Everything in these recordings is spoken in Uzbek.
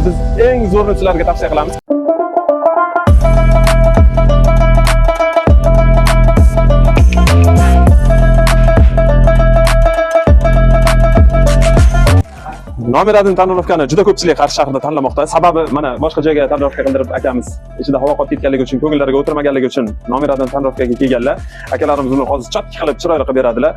biz eng zo'rini sizlarga tavsiya qilamiz. Nomeradin tonirovkani juda ko'pchilik Qarshi shahrida tanlamoqda. Sababi mana boshqa joyga tonirovka qildirib akamiz ichida havo qolib ketganligi uchun, ko'ngillariga o'tirmaganligi uchun nomeradin tonirovkaga kelganlar. Akalarimiz uni hozir chotki qilib chiroyli qilib beradilar.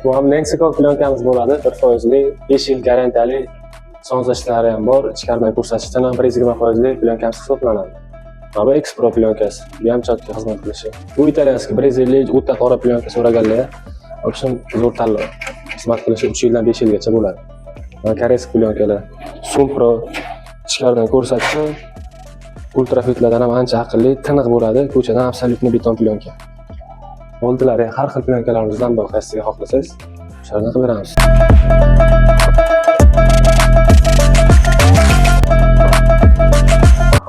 Bu ham Lexicon plyonkamiz bo'ladi. 1% 5 yil garantiyali sozlashlari ham bor. Ichkarmay ko'rsatishdan ham 120% plyonkamiz hisoblanadi. Mana bu X-Pro plyonkasi. Bu ham chotki xizmat qilishi. Bu italyanskiy 150 o'ta qora plyonka so'raganlar, option zo'r tanlov. Xizmat qilishi 3 yildan 5 yilgacha bo'ladi. Mana koreyskiy plyonkalar. Sumpro ichkaridan ko'rsatishi ultrafitlardan ham ancha aqlli, tiniq bo'ladi. Ko'chadan absolyutni beton plyonka. Oldilari har xil plyonkalarimizdan bor, qaysiga xohlasangiz, o'shalarni qilib beramiz.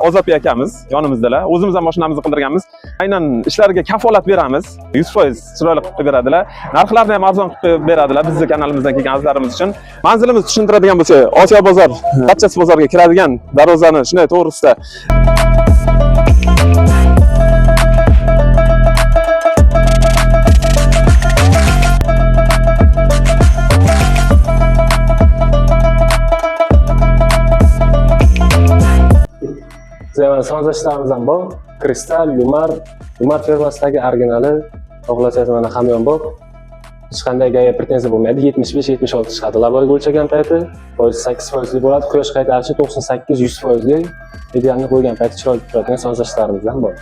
Ozodbek akamiz yonimizdalar. O'zimiz ham mashinamizni qildirganmiz. Aynan ishlariga kafolat beramiz. 100% chiroyli qilib beradilar. Narxlarni ham arzon qilib beradilar bizning kanalimizdan kelgan azizlarimiz uchun. Manzilimiz tushuntiradigan bo'lsa, Osiyo bozor, Barchasi bozorga kiradigan darvozani shunday to'g'risida Zaman sozlashlarimiz ham bor. Kristal, Lumar firmasidagi originali, xohlasangiz mana hamyon bor. Hech qanday gaya pretenziya bo'lmaydi. 75-76 chiqadi. Laboratoriya o'lchagan payti 8% bo'ladi. Quyosh qaytarishi 98-100%. Idealni qo'ygan payti chiroyli turadigan sozlashlarimiz ham bor.